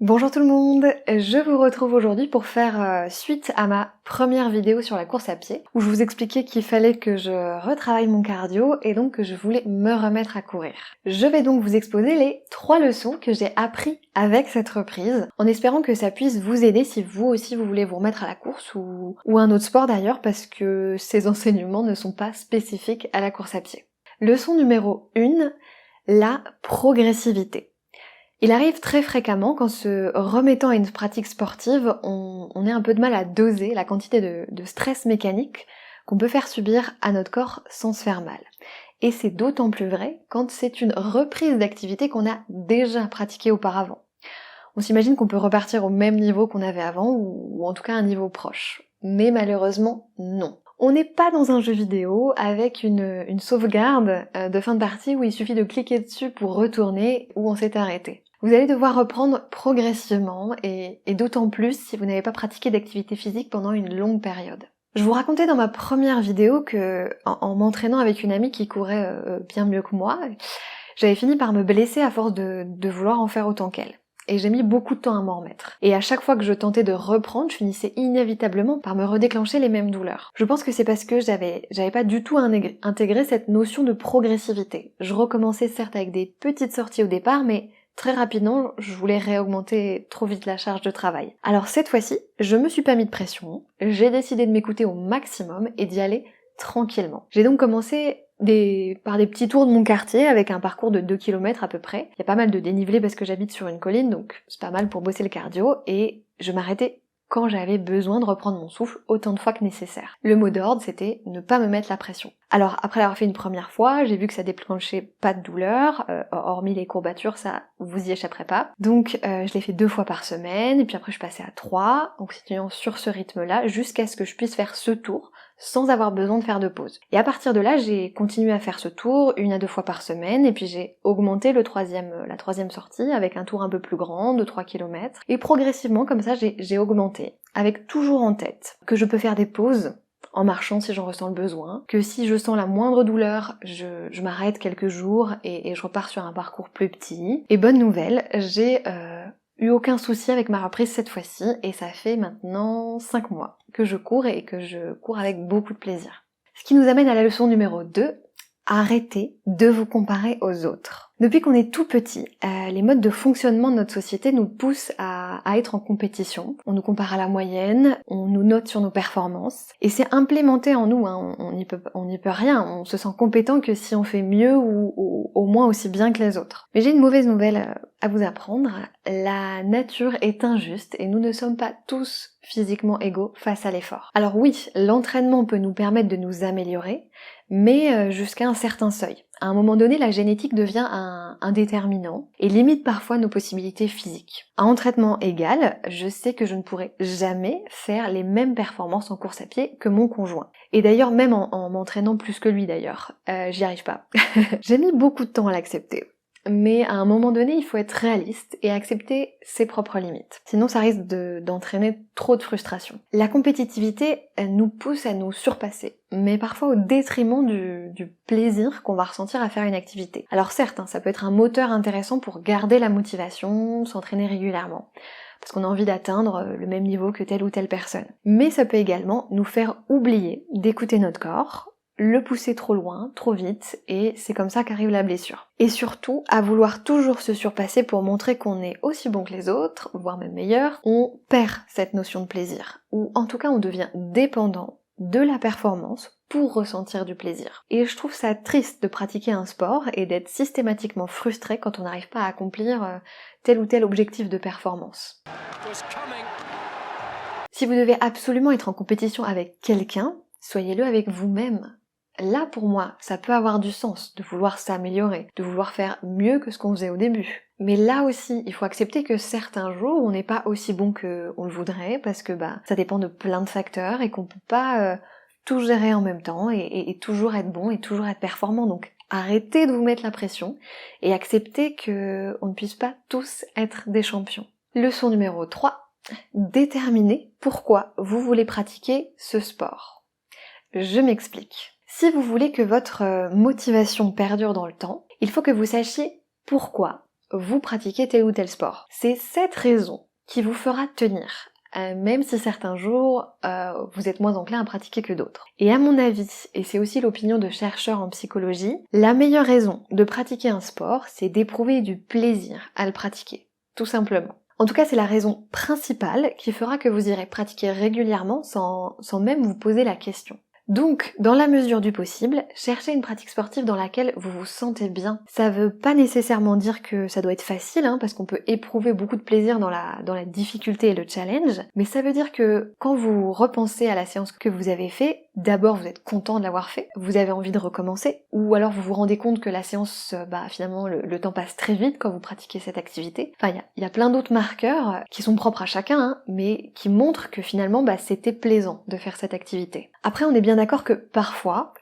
Bonjour tout le monde, je vous retrouve aujourd'hui pour faire suite à ma première vidéo sur la course à pied, où je vous expliquais qu'il fallait que je retravaille mon cardio et donc que je voulais me remettre à courir. Je vais donc vous exposer les 3 leçons que j'ai appris avec cette reprise, en espérant que ça puisse vous aider si vous aussi vous voulez vous remettre à la course ou un autre sport d'ailleurs, parce que ces enseignements ne sont pas spécifiques à la course à pied. Leçon numéro 1, la progressivité. Il arrive très fréquemment qu'en se remettant à une pratique sportive, on ait un peu de mal à doser la quantité de stress mécanique qu'on peut faire subir à notre corps sans se faire mal. Et c'est d'autant plus vrai quand c'est une reprise d'activité qu'on a déjà pratiquée auparavant. On s'imagine qu'on peut repartir au même niveau qu'on avait avant, ou en tout cas un niveau proche. Mais malheureusement, non. On n'est pas dans un jeu vidéo avec une sauvegarde de fin de partie où il suffit de cliquer dessus pour retourner où on s'est arrêté. Vous allez devoir reprendre progressivement et d'autant plus si vous n'avez pas pratiqué d'activité physique pendant une longue période. Je vous racontais dans ma première vidéo que, en m'entraînant avec une amie qui courait bien mieux que moi, j'avais fini par me blesser à force de vouloir en faire autant qu'elle. Et j'ai mis beaucoup de temps à m'en remettre. Et à chaque fois que je tentais de reprendre, je finissais inévitablement par me redéclencher les mêmes douleurs. Je pense que c'est parce que j'avais pas du tout intégré cette notion de progressivité. Je recommençais certes avec des petites sorties au départ, mais très rapidement, je voulais réaugmenter trop vite la charge de travail. Alors cette fois-ci, je me suis pas mis de pression, j'ai décidé de m'écouter au maximum et d'y aller tranquillement. J'ai donc commencé par des petits tours de mon quartier avec un parcours de 2 km à peu près. Il y a pas mal de dénivelé parce que j'habite sur une colline, donc c'est pas mal pour bosser le cardio, et je m'arrêtais quand j'avais besoin de reprendre mon souffle autant de fois que nécessaire. Le mot d'ordre, c'était ne pas me mettre la pression. Alors après l'avoir fait une première fois, j'ai vu que ça déclenchait pas de douleur, hormis les courbatures, ça vous y échapperez pas. Donc je l'ai fait 2 fois par semaine, et puis après je passais à 3, en continuant sur ce rythme-là, jusqu'à ce que je puisse faire ce tour, sans avoir besoin de faire de pause. Et à partir de là, j'ai continué à faire ce tour 1 à 2 fois par semaine, et puis j'ai augmenté la troisième sortie avec un tour un peu plus grand, de 3 km, et progressivement, comme ça, j'ai augmenté, avec toujours en tête que je peux faire des pauses en marchant si j'en ressens le besoin, que si je sens la moindre douleur, je m'arrête quelques jours et je repars sur un parcours plus petit. Et bonne nouvelle, j'ai eu aucun souci avec ma reprise cette fois-ci, et ça fait maintenant 5 mois que je cours et que je cours avec beaucoup de plaisir. Ce qui nous amène à la leçon numéro 2, arrêtez de vous comparer aux autres. Depuis qu'on est tout petit, les modes de fonctionnement de notre société nous poussent à être en compétition. On nous compare à la moyenne, on nous note sur nos performances, et c'est implémenté en nous, hein. On n'y peut rien, on se sent compétent que si on fait mieux ou au moins aussi bien que les autres. Mais j'ai une mauvaise nouvelle à vous apprendre, la nature est injuste et nous ne sommes pas tous physiquement égaux face à l'effort. Alors oui, l'entraînement peut nous permettre de nous améliorer, mais jusqu'à un certain seuil. À un moment donné, la génétique devient un déterminant et limite parfois nos possibilités physiques. À entraînement égal, je sais que je ne pourrai jamais faire les mêmes performances en course à pied que mon conjoint. Et d'ailleurs, même en m'entraînant plus que lui d'ailleurs, j'y arrive pas. J'ai mis beaucoup de temps à l'accepter. Mais à un moment donné, il faut être réaliste et accepter ses propres limites. Sinon, ça risque d'entraîner trop de frustration. La compétitivité, elle nous pousse à nous surpasser, mais parfois au détriment du plaisir qu'on va ressentir à faire une activité. Alors certes, ça peut être un moteur intéressant pour garder la motivation, s'entraîner régulièrement, parce qu'on a envie d'atteindre le même niveau que telle ou telle personne. Mais ça peut également nous faire oublier d'écouter notre corps, le pousser trop loin, trop vite, et c'est comme ça qu'arrive la blessure. Et surtout, à vouloir toujours se surpasser pour montrer qu'on est aussi bon que les autres, voire même meilleur, on perd cette notion de plaisir. Ou en tout cas, on devient dépendant de la performance pour ressentir du plaisir. Et je trouve ça triste de pratiquer un sport et d'être systématiquement frustré quand on n'arrive pas à accomplir tel ou tel objectif de performance. Si vous devez absolument être en compétition avec quelqu'un, soyez-le avec vous-même. Là, pour moi, ça peut avoir du sens de vouloir s'améliorer, de vouloir faire mieux que ce qu'on faisait au début. Mais là aussi, il faut accepter que certains jours, on n'est pas aussi bon qu'on le voudrait, parce que ça dépend de plein de facteurs et qu'on peut pas tout gérer en même temps et toujours être bon et toujours être performant. Donc arrêtez de vous mettre la pression et acceptez qu'on ne puisse pas tous être des champions. Leçon numéro 3, déterminez pourquoi vous voulez pratiquer ce sport. Je m'explique. Si vous voulez que votre motivation perdure dans le temps, il faut que vous sachiez pourquoi vous pratiquez tel ou tel sport. C'est cette raison qui vous fera tenir, même si certains jours vous êtes moins enclin à pratiquer que d'autres. Et à mon avis, et c'est aussi l'opinion de chercheurs en psychologie, la meilleure raison de pratiquer un sport, c'est d'éprouver du plaisir à le pratiquer, tout simplement. En tout cas, c'est la raison principale qui fera que vous irez pratiquer régulièrement sans même vous poser la question. Donc, dans la mesure du possible, cherchez une pratique sportive dans laquelle vous vous sentez bien. Ça veut pas nécessairement dire que ça doit être facile, parce qu'on peut éprouver beaucoup de plaisir dans la difficulté et le challenge, mais ça veut dire que quand vous repensez à la séance que vous avez fait, d'abord vous êtes content de l'avoir fait, vous avez envie de recommencer, ou alors vous vous rendez compte que la séance, finalement le temps passe très vite quand vous pratiquez cette activité. Enfin, il y a plein d'autres marqueurs qui sont propres à chacun, mais qui montrent que finalement c'était plaisant de faire cette activité. Après, on est bien d'accord que parfois,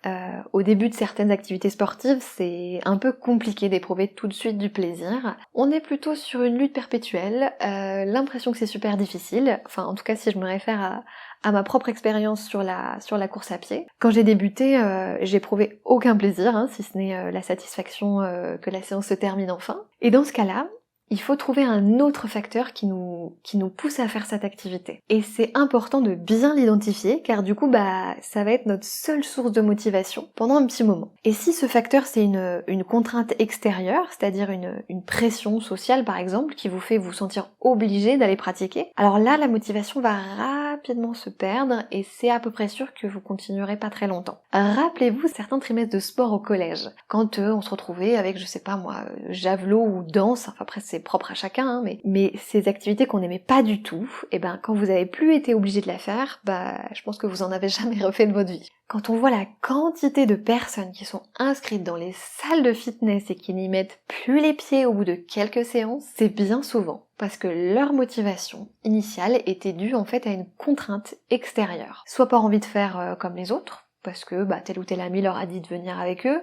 au début de certaines activités sportives, c'est un peu compliqué d'éprouver tout de suite du plaisir. On est plutôt sur une lutte perpétuelle, l'impression que c'est super difficile, enfin en tout cas si je me réfère à ma propre expérience sur la course à pied. Quand j'ai débuté, j'éprouvais aucun plaisir, si ce n'est la satisfaction que la séance se termine enfin. Et dans ce cas-là, il faut trouver un autre facteur qui nous pousse à faire cette activité. Et c'est important de bien l'identifier, car du coup, ça va être notre seule source de motivation pendant un petit moment. Et si ce facteur, c'est une contrainte extérieure, c'est-à-dire une pression sociale, par exemple, qui vous fait vous sentir obligé d'aller pratiquer, alors là, la motivation va rapidement se perdre, et c'est à peu près sûr que vous continuerez pas très longtemps. Rappelez-vous certains trimestres de sport au collège, quand on se retrouvait avec, je sais pas moi, javelot ou danse, enfin après c'est propre à chacun, mais ces activités qu'on n'aimait pas du tout, et quand vous avez plus été obligé de la faire, je pense que vous en avez jamais refait de votre vie. Quand on voit la quantité de personnes qui sont inscrites dans les salles de fitness et qui n'y mettent plus les pieds au bout de quelques séances, c'est bien souvent parce que leur motivation initiale était due en fait à une contrainte extérieure. Soit par envie de faire comme les autres, parce que tel ou tel ami leur a dit de venir avec eux,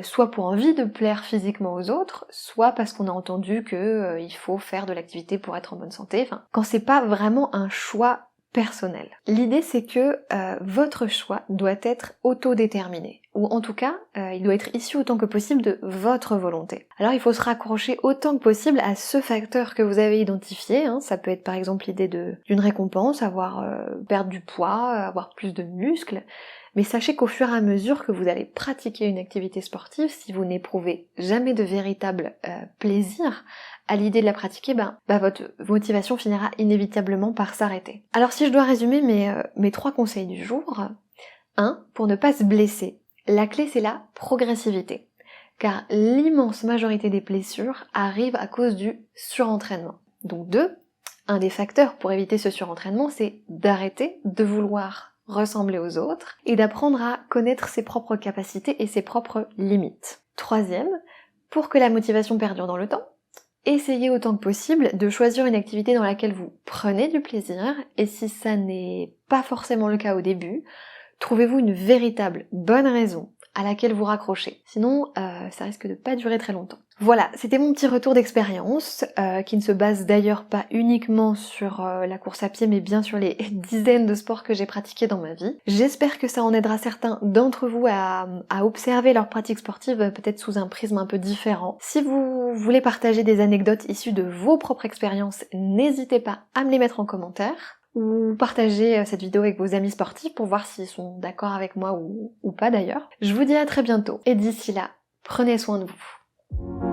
soit pour envie de plaire physiquement aux autres, soit parce qu'on a entendu que il faut faire de l'activité pour être en bonne santé, enfin, quand c'est pas vraiment un choix personnel. L'idée c'est que votre choix doit être autodéterminé, ou en tout cas il doit être issu autant que possible de votre volonté. Alors il faut se raccrocher autant que possible à ce facteur que vous avez identifié, ça peut être par exemple l'idée d'une récompense, perdre du poids, avoir plus de muscles, mais sachez qu'au fur et à mesure que vous allez pratiquer une activité sportive, si vous n'éprouvez jamais de véritable plaisir à l'idée de la pratiquer, votre motivation finira inévitablement par s'arrêter. Alors si je dois résumer mes 3 conseils du jour, 1. Pour ne pas se blesser, la clé c'est la progressivité, car l'immense majorité des blessures arrivent à cause du surentraînement. Donc 2. Un des facteurs pour éviter ce surentraînement, c'est d'arrêter de vouloir ressembler aux autres et d'apprendre à connaître ses propres capacités et ses propres limites. 3. Pour que la motivation perdure dans le temps, essayez autant que possible de choisir une activité dans laquelle vous prenez du plaisir, et si ça n'est pas forcément le cas au début, trouvez-vous une véritable bonne raison à laquelle vous raccrochez. Sinon, ça risque de pas durer très longtemps. Voilà, c'était mon petit retour d'expérience, qui ne se base d'ailleurs pas uniquement sur la course à pied, mais bien sur les dizaines de sports que j'ai pratiqués dans ma vie. J'espère que ça en aidera certains d'entre vous à observer leur pratique sportive peut-être sous un prisme un peu différent. Si vous voulez partager des anecdotes issues de vos propres expériences, n'hésitez pas à me les mettre en commentaire, ou partager cette vidéo avec vos amis sportifs pour voir s'ils sont d'accord avec moi ou pas d'ailleurs. Je vous dis à très bientôt, et d'ici là, prenez soin de vous.